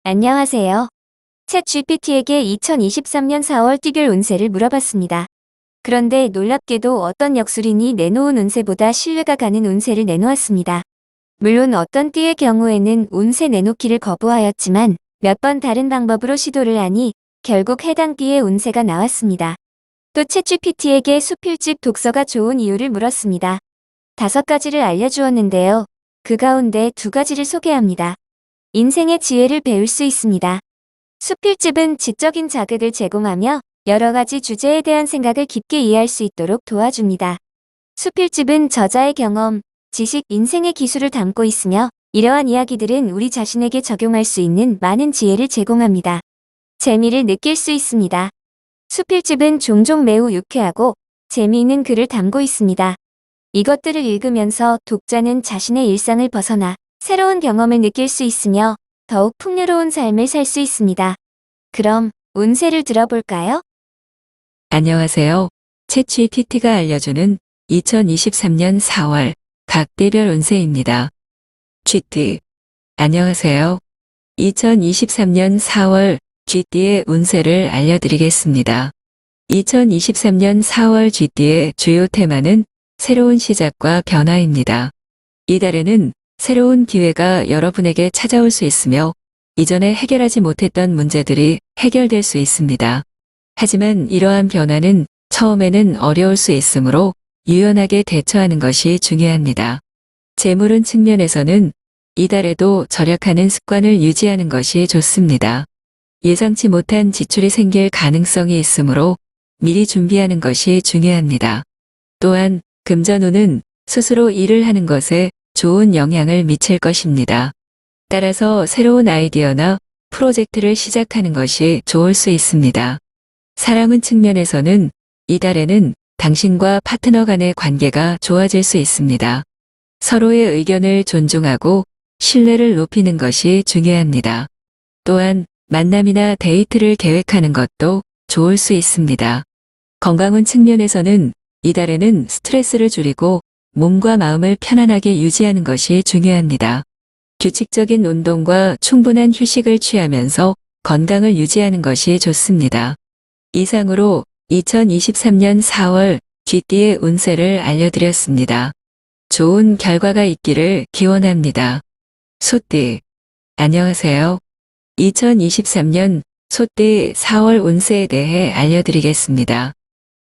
안녕하세요. 챗GPT에게 2023년 4월 띠별 운세를 물어봤습니다. 그런데 놀랍게도 어떤 역술인이 내놓은 운세보다 신뢰가 가는 운세를 내놓았습니다. 물론 어떤 띠의 경우에는 운세 내놓기를 거부하였지만 몇 번 다른 방법으로 시도를 하니 결국 해당 띠의 운세가 나왔습니다. 또 챗GPT에게 수필집 독서가 좋은 이유를 물었습니다. 5가지를 알려주었는데요. 그 가운데 2가지를 소개합니다. 인생의 지혜를 배울 수 있습니다. 수필집은 지적인 자극을 제공하며 여러 가지 주제에 대한 생각을 깊게 이해할 수 있도록 도와줍니다. 수필집은 저자의 경험, 지식, 인생의 기술을 담고 있으며 이러한 이야기들은 우리 자신에게 적용할 수 있는 많은 지혜를 제공합니다. 재미를 느낄 수 있습니다. 수필집은 종종 매우 유쾌하고 재미있는 글을 담고 있습니다. 이것들을 읽으면서 독자는 자신의 일상을 벗어나 새로운 경험을 느낄 수 있으며 더욱 풍요로운 삶을 살 수 있습니다. 그럼 운세를 들어볼까요? 안녕하세요. 챗GPT가 알려주는 2023년 4월 각 띠별 운세입니다. GT. 안녕하세요. 2023년 4월 GT의 운세를 알려드리겠습니다. 2023년 4월 GT의 주요 테마는 새로운 시작과 변화입니다. 이달에는 새로운 기회가 여러분에게 찾아올 수 있으며 이전에 해결하지 못했던 문제들이 해결될 수 있습니다. 하지만 이러한 변화는 처음에는 어려울 수 있으므로 유연하게 대처하는 것이 중요합니다. 재물운 측면에서는 이달에도 절약하는 습관을 유지하는 것이 좋습니다. 예상치 못한 지출이 생길 가능성이 있으므로 미리 준비하는 것이 중요합니다. 또한 금전운은 스스로 일을 하는 것에 좋은 영향을 미칠 것입니다. 따라서 새로운 아이디어나 프로젝트를 시작하는 것이 좋을 수 있습니다. 사랑운 측면에서는 이달에는 당신과 파트너 간의 관계가 좋아질 수 있습니다. 서로의 의견을 존중하고 신뢰를 높이는 것이 중요합니다. 또한 만남이나 데이트를 계획하는 것도 좋을 수 있습니다. 건강운 측면에서는 이달에는 스트레스를 줄이고 몸과 마음을 편안하게 유지하는 것이 중요합니다. 규칙적인 운동과 충분한 휴식을 취하면서 건강을 유지하는 것이 좋습니다. 이상으로 2023년 4월 GT의 운세를 알려드렸습니다. 좋은 결과가 있기를 기원합니다. 소띠. 안녕하세요. 2023년 소띠 4월 운세에 대해 알려드리겠습니다.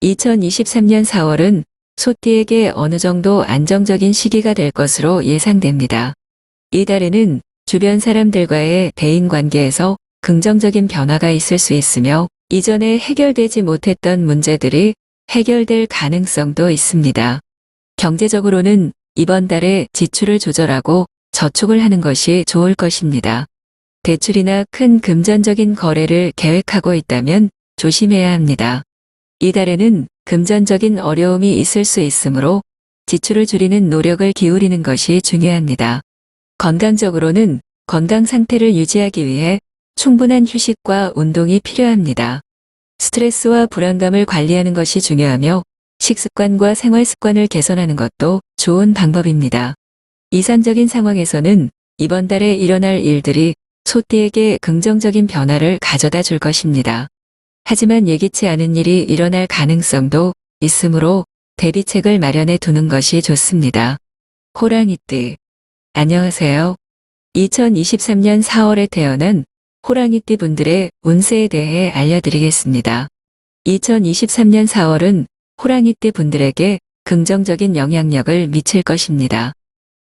2023년 4월은 소띠에게 어느 정도 안정적인 시기가 될 것으로 예상됩니다. 이달에는 주변 사람들과의 대인관계에서 긍정적인 변화가 있을 수 있으며 이전에 해결되지 못했던 문제들이 해결될 가능성도 있습니다. 경제적으로는 이번 달에 지출을 조절하고 저축을 하는 것이 좋을 것입니다. 대출이나 큰 금전적인 거래를 계획하고 있다면 조심해야 합니다. 이달에는 금전적인 어려움이 있을 수 있으므로 지출을 줄이는 노력을 기울이는 것이 중요합니다. 건강적으로는 건강 상태를 유지하기 위해 충분한 휴식과 운동이 필요합니다. 스트레스와 불안감을 관리하는 것이 중요하며 식습관과 생활 습관을 개선하는 것도 좋은 방법입니다. 이상적인 상황에서는 이번 달에 일어날 일들이 소띠에게 긍정적인 변화를 가져다 줄 것입니다. 하지만 예기치 않은 일이 일어날 가능성도 있으므로 대비책을 마련해 두는 것이 좋습니다. 호랑이띠. 안녕하세요. 2023년 4월에 태어난 호랑이띠 분들의 운세에 대해 알려드리겠습니다. 2023년 4월은 호랑이띠 분들에게 긍정적인 영향력을 미칠 것입니다.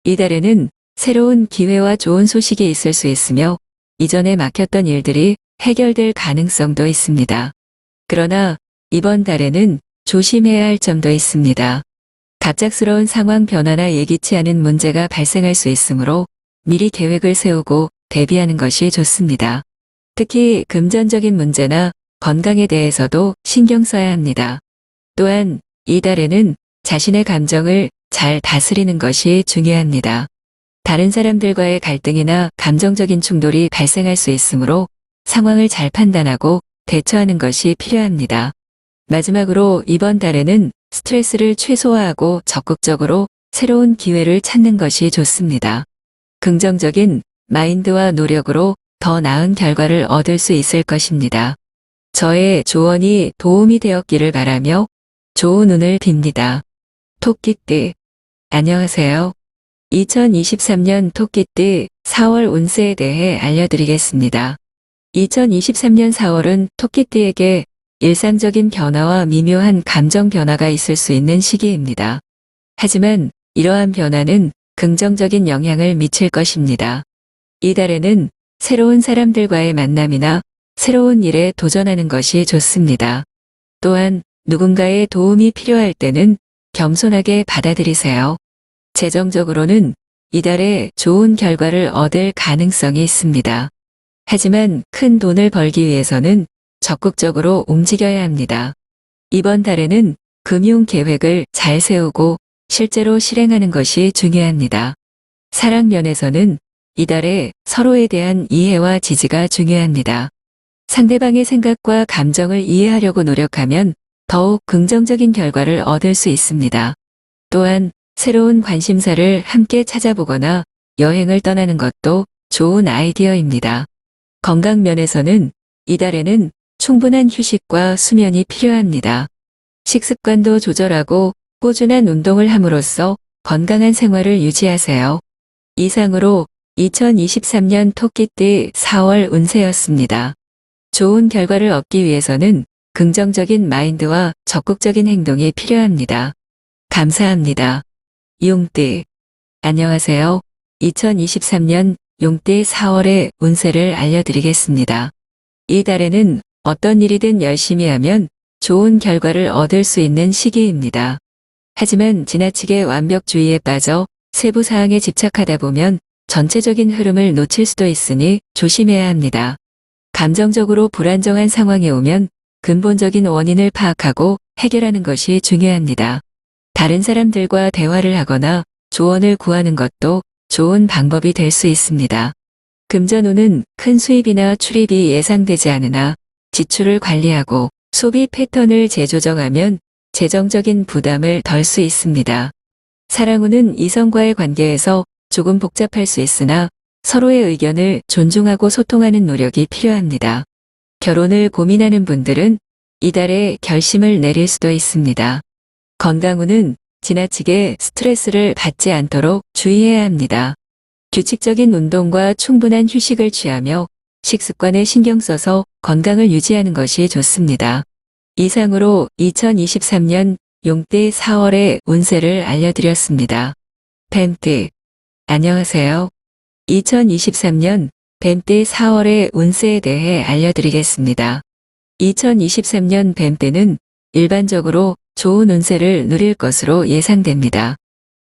이달에는 새로운 기회와 좋은 소식이 있을 수 있으며 이전에 막혔던 일들이 해결될 가능성도 있습니다. 그러나 이번 달에는 조심해야 할 점도 있습니다. 갑작스러운 상황 변화나 예기치 않은 문제가 발생할 수 있으므로 미리 계획을 세우고 대비하는 것이 좋습니다. 특히 금전적인 문제나 건강에 대해서도 신경 써야 합니다. 또한 이달에는 자신의 감정을 잘 다스리는 것이 중요합니다. 다른 사람들과의 갈등이나 감정적인 충돌이 발생할 수 있으므로 상황을 잘 판단하고 대처하는 것이 필요합니다. 마지막으로 이번 달에는 스트레스를 최소화하고 적극적으로 새로운 기회를 찾는 것이 좋습니다. 긍정적인 마인드와 노력으로 더 나은 결과를 얻을 수 있을 것입니다. 저의 조언이 도움이 되었기를 바라며 좋은 운을 빕니다. 토끼띠, 안녕하세요. 2023년 토끼띠 4월 운세에 대해 알려드리겠습니다. 2023년 4월은 토끼띠에게 일상적인 변화와 미묘한 감정 변화가 있을 수 있는 시기입니다. 하지만 이러한 변화는 긍정적인 영향을 미칠 것입니다. 이달에는 새로운 사람들과의 만남이나 새로운 일에 도전하는 것이 좋습니다. 또한 누군가의 도움이 필요할 때는 겸손하게 받아들이세요. 재정적으로는 이달에 좋은 결과를 얻을 가능성이 있습니다. 하지만 큰 돈을 벌기 위해서는 적극적으로 움직여야 합니다. 이번 달에는 금융 계획을 잘 세우고 실제로 실행하는 것이 중요합니다. 사랑 면에서는 이달에 서로에 대한 이해와 지지가 중요합니다. 상대방의 생각과 감정을 이해하려고 노력하면 더욱 긍정적인 결과를 얻을 수 있습니다. 또한 새로운 관심사를 함께 찾아보거나 여행을 떠나는 것도 좋은 아이디어입니다. 건강 면에서는 이달에는 충분한 휴식과 수면이 필요합니다. 식습관도 조절하고 꾸준한 운동을 함으로써 건강한 생활을 유지하세요. 이상으로 2023년 토끼띠 4월 운세였습니다. 좋은 결과를 얻기 위해서는 긍정적인 마인드와 적극적인 행동이 필요합니다. 감사합니다. 용띠, 안녕하세요. 2023년 용띠 4월의 운세를 알려드리겠습니다. 이 달에는 어떤 일이든 열심히 하면 좋은 결과를 얻을 수 있는 시기입니다. 하지만 지나치게 완벽주의에 빠져 세부 사항에 집착하다 보면 전체적인 흐름을 놓칠 수도 있으니 조심해야 합니다. 감정적으로 불안정한 상황이 오면 근본적인 원인을 파악하고 해결하는 것이 중요합니다. 다른 사람들과 대화를 하거나 조언을 구하는 것도 좋은 방법이 될 수 있습니다. 금전운은 큰 수입이나 출입이 예상되지 않으나 지출을 관리하고 소비 패턴을 재조정하면 재정적인 부담을 덜 수 있습니다. 사랑운은 이성과의 관계에서 조금 복잡할 수 있으나 서로의 의견을 존중하고 소통하는 노력이 필요합니다. 결혼을 고민하는 분들은 이달에 결심을 내릴 수도 있습니다. 건강운은 지나치게 스트레스를 받지 않도록 주의해야 합니다. 규칙적인 운동과 충분한 휴식을 취하며 식습관에 신경 써서 건강을 유지하는 것이 좋습니다. 이상으로 2023년 용띠 4월의 운세를 알려드렸습니다. 뱀띠, 안녕하세요. 2023년 뱀띠 4월의 운세에 대해 알려드리겠습니다. 2023년 뱀띠는 일반적으로 좋은 운세를 누릴 것으로 예상됩니다.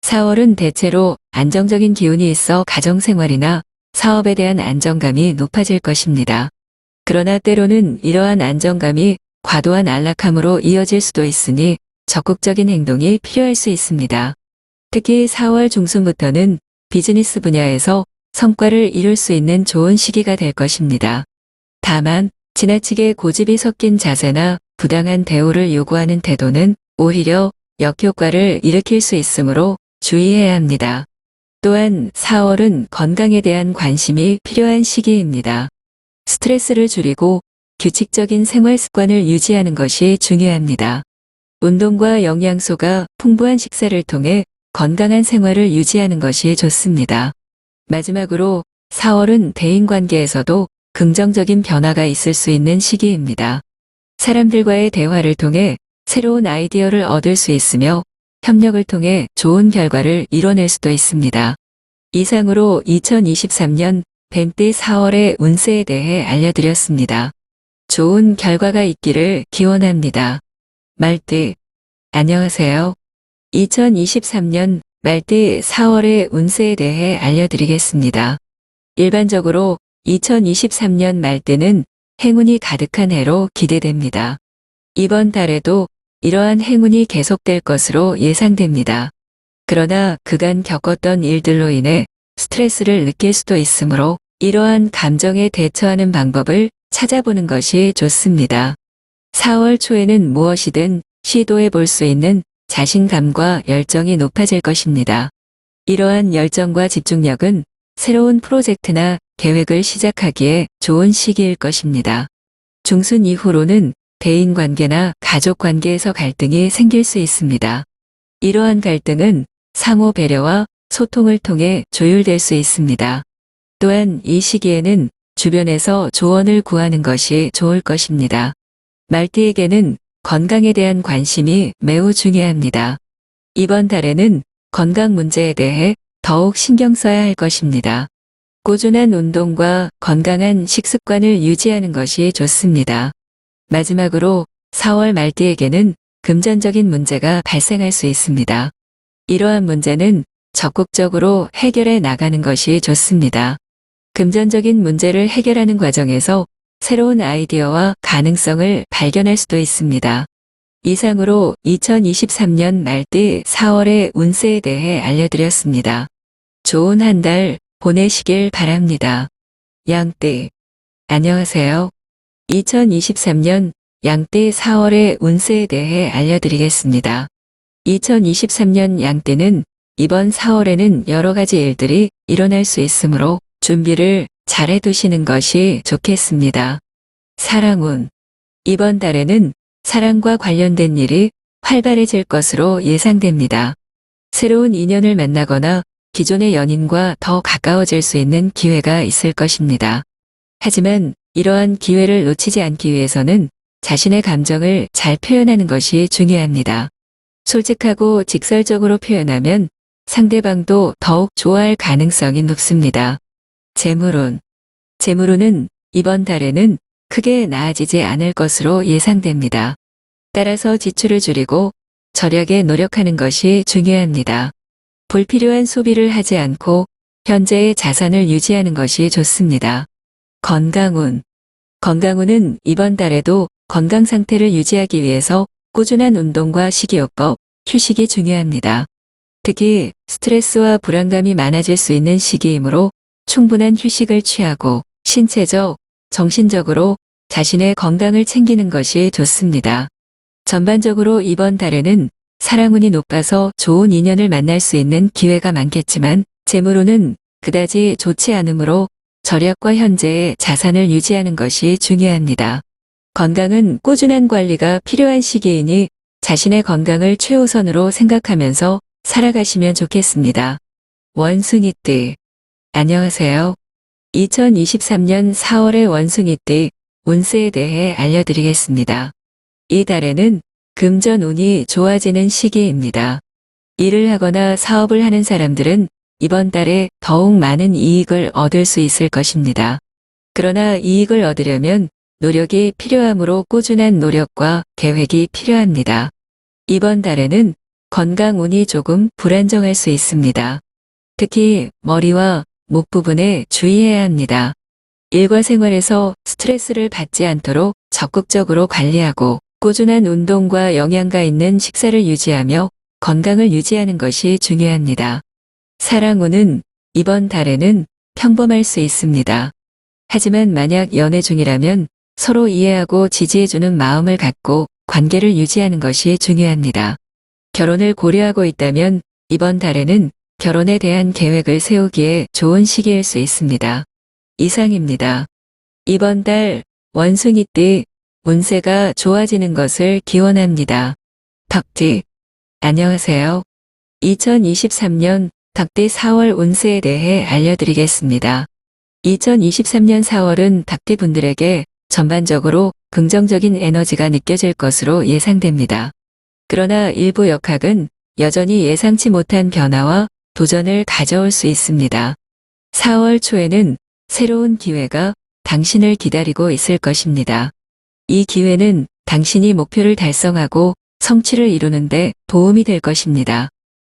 4월은 대체로 안정적인 기운이 있어 가정생활이나 사업에 대한 안정감이 높아질 것입니다. 그러나 때로는 이러한 안정감이 과도한 안락함으로 이어질 수도 있으니 적극적인 행동이 필요할 수 있습니다. 특히 4월 중순부터는 비즈니스 분야에서 성과를 이룰 수 있는 좋은 시기가 될 것입니다. 다만 지나치게 고집이 섞인 자세나 부당한 대우를 요구하는 태도는 오히려 역효과를 일으킬 수 있으므로 주의해야 합니다. 또한 4월은 건강에 대한 관심이 필요한 시기입니다. 스트레스를 줄이고 규칙적인 생활 습관을 유지하는 것이 중요합니다. 운동과 영양소가 풍부한 식사를 통해 건강한 생활을 유지하는 것이 좋습니다. 마지막으로 4월은 대인관계에서도 긍정적인 변화가 있을 수 있는 시기입니다. 사람들과의 대화를 통해 새로운 아이디어를 얻을 수 있으며 협력을 통해 좋은 결과를 이뤄낼 수도 있습니다. 이상으로 2023년 뱀띠 4월의 운세에 대해 알려드렸습니다. 좋은 결과가 있기를 기원합니다. 말띠, 안녕하세요. 2023년 말띠 4월의 운세에 대해 알려드리겠습니다. 일반적으로 2023년 말띠는 행운이 가득한 해로 기대됩니다. 이번 달에도 이러한 행운이 계속될 것으로 예상됩니다. 그러나 그간 겪었던 일들로 인해 스트레스를 느낄 수도 있으므로 이러한 감정에 대처하는 방법을 찾아보는 것이 좋습니다. 4월 초에는 무엇이든 시도해 볼 수 있는 자신감과 열정이 높아질 것입니다. 이러한 열정과 집중력은 새로운 프로젝트나 계획을 시작하기에 좋은 시기일 것입니다. 중순 이후로는 대인관계나 가족관계에서 갈등이 생길 수 있습니다. 이러한 갈등은 상호 배려와 소통을 통해 조율될 수 있습니다. 또한 이 시기에는 주변에서 조언을 구하는 것이 좋을 것입니다. 말띠에게는 건강에 대한 관심이 매우 중요합니다. 이번 달에는 건강 문제에 대해 더욱 신경 써야 할 것입니다. 꾸준한 운동과 건강한 식습관을 유지하는 것이 좋습니다. 마지막으로 4월 말띠에게는 금전적인 문제가 발생할 수 있습니다. 이러한 문제는 적극적으로 해결해 나가는 것이 좋습니다. 금전적인 문제를 해결하는 과정에서 새로운 아이디어와 가능성을 발견할 수도 있습니다. 이상으로 2023년 말띠 4월의 운세에 대해 알려드렸습니다. 좋은 한 달 보내시길 바랍니다. 양띠, 안녕하세요. 2023년 양띠 4월의 운세에 대해 알려드리겠습니다. 2023년 양띠는 이번 4월에는 여러 가지 일들이 일어날 수 있으므로 준비를 잘 해두시는 것이 좋겠습니다. 사랑운, 이번 달에는 사랑과 관련된 일이 활발해질 것으로 예상됩니다. 새로운 인연을 만나거나 기존의 연인과 더 가까워질 수 있는 기회가 있을 것입니다. 하지만 이러한 기회를 놓치지 않기 위해서는 자신의 감정을 잘 표현하는 것이 중요합니다. 솔직하고 직설적으로 표현하면 상대방도 더욱 좋아할 가능성이 높습니다. 재물운, 재물운은 이번 달에는 크게 나아지지 않을 것으로 예상됩니다. 따라서 지출을 줄이고 절약에 노력하는 것이 중요합니다. 불필요한 소비를 하지 않고 현재의 자산을 유지하는 것이 좋습니다. 건강운, 건강운은 이번 달에도 건강 상태를 유지하기 위해서 꾸준한 운동과 식이요법, 휴식이 중요합니다. 특히 스트레스와 불안감이 많아질 수 있는 시기이므로 충분한 휴식을 취하고 신체적, 정신적으로 자신의 건강을 챙기는 것이 좋습니다. 전반적으로 이번 달에는 사랑운이 높아서 좋은 인연을 만날 수 있는 기회가 많겠지만 재물운은 그다지 좋지 않으므로 절약과 현재의 자산을 유지하는 것이 중요합니다. 건강은 꾸준한 관리가 필요한 시기이니 자신의 건강을 최우선으로 생각하면서 살아가시면 좋겠습니다. 원숭이띠, 안녕하세요. 2023년 4월의 원숭이띠 운세에 대해 알려드리겠습니다. 이 달에는 금전운이 좋아지는 시기입니다. 일을 하거나 사업을 하는 사람들은 이번 달에 더욱 많은 이익을 얻을 수 있을 것입니다. 그러나 이익을 얻으려면 노력이 필요하므로 꾸준한 노력과 계획이 필요합니다. 이번 달에는 건강운이 조금 불안정할 수 있습니다. 특히 머리와 목 부분에 주의해야 합니다. 일과 생활에서 스트레스를 받지 않도록 적극적으로 관리하고 꾸준한 운동과 영양가 있는 식사를 유지하며 건강을 유지하는 것이 중요합니다. 사랑운은 이번 달에는 평범할 수 있습니다. 하지만 만약 연애 중이라면 서로 이해하고 지지해주는 마음을 갖고 관계를 유지하는 것이 중요합니다. 결혼을 고려하고 있다면 이번 달에는 결혼에 대한 계획을 세우기에 좋은 시기일 수 있습니다. 이상입니다. 이번 달 원숭이띠 운세가 좋아지는 것을 기원합니다. 덕띠, 안녕하세요. 2023년 덕띠 4월 운세에 대해 알려드리겠습니다. 2023년 4월은 덕띠 분들에게 전반적으로 긍정적인 에너지가 느껴질 것으로 예상됩니다. 그러나 일부 역학은 여전히 예상치 못한 변화와 도전을 가져올 수 있습니다. 4월 초에는 새로운 기회가 당신을 기다리고 있을 것입니다. 이 기회는 당신이 목표를 달성하고 성취를 이루는데 도움이 될 것입니다.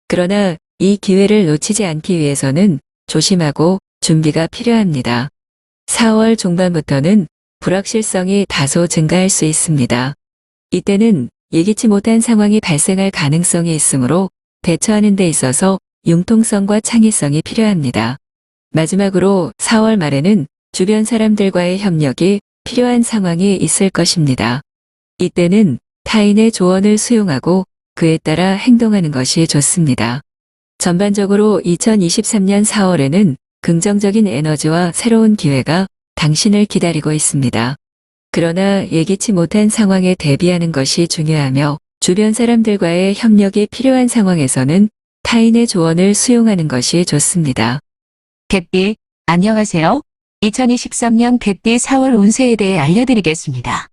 그러나 이 기회를 놓치지 않기 위해서는 조심하고 준비가 필요합니다. 4월 중반부터는 불확실성이 다소 증가할 수 있습니다. 이때는 예기치 못한 상황이 발생할 가능성이 있으므로 대처하는 데 있어서 융통성과 창의성이 필요합니다. 마지막으로 4월 말에는 주변 사람들과의 협력이 필요한 상황이 있을 것입니다. 이때는 타인의 조언을 수용하고 그에 따라 행동하는 것이 좋습니다. 전반적으로 2023년 4월에는 긍정적인 에너지와 새로운 기회가 당신을 기다리고 있습니다. 그러나 예기치 못한 상황에 대비하는 것이 중요하며 주변 사람들과의 협력이 필요한 상황에서는 타인의 조언을 수용하는 것이 좋습니다. 개띠, 안녕하세요. 2023년 개띠 4월 운세에 대해 알려드리겠습니다.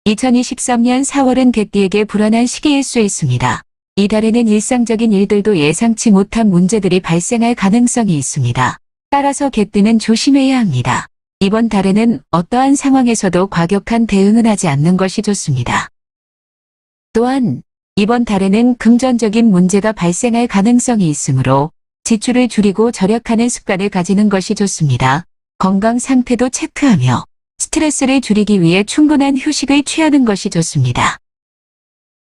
2023년 4월은 개띠에게 불안한 시기일 수 있습니다. 이 달에는 일상적인 일들도 예상치 못한 문제들이 발생할 가능성이 있습니다. 따라서 개띠는 조심해야 합니다. 이번 달에는 어떠한 상황에서도 과격한 대응은 하지 않는 것이 좋습니다. 또한 이번 달에는 금전적인 문제가 발생할 가능성이 있으므로 지출을 줄이고 절약하는 습관을 가지는 것이 좋습니다. 건강 상태도 체크하며 스트레스를 줄이기 위해 충분한 휴식을 취하는 것이 좋습니다.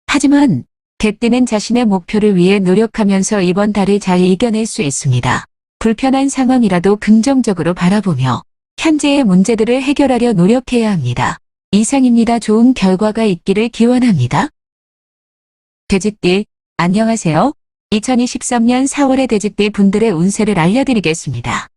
하지만 개띠는 자신의 목표를 위해 노력하면서 이번 달을 잘 이겨낼 수 있습니다. 불편한 상황이라도 긍정적으로 바라보며 현재의 문제들을 해결하려 노력해야 합니다. 이상입니다. 좋은 결과가 있기를 기원합니다. 돼지띠, 안녕하세요. 2023년 4월의 돼지띠 분들의 운세를 알려드리겠습니다.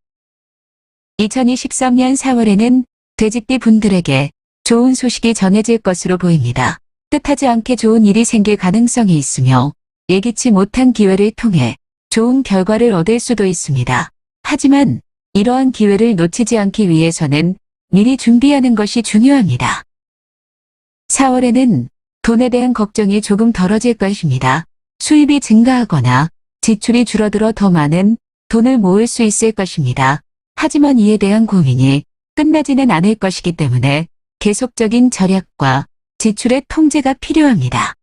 2023년 4월에는 돼지띠 분들에게 좋은 소식이 전해질 것으로 보입니다. 뜻하지 않게 좋은 일이 생길 가능성이 있으며 예기치 못한 기회를 통해 좋은 결과를 얻을 수도 있습니다. 하지만 이러한 기회를 놓치지 않기 위해서는 미리 준비하는 것이 중요합니다. 4월에는 돈에 대한 걱정이 조금 덜어질 것입니다. 수입이 증가하거나 지출이 줄어들어 더 많은 돈을 모을 수 있을 것입니다. 하지만 이에 대한 고민이 끝나지는 않을 것이기 때문에 계속적인 절약과 지출의 통제가 필요합니다.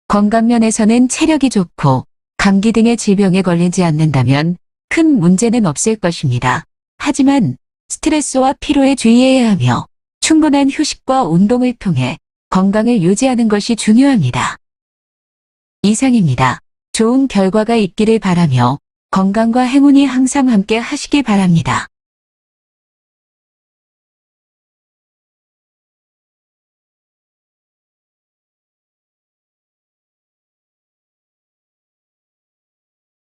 건강면에서는 체력이 좋고 감기 등의 질병에 걸리지 않는다면 큰 문제는 없을 것입니다. 하지만 스트레스와 피로에 주의해야 하며 충분한 휴식과 운동을 통해 건강을 유지하는 것이 중요합니다. 이상입니다. 좋은 결과가 있기를 바라며 건강과 행운이 항상 함께 하시길 바랍니다.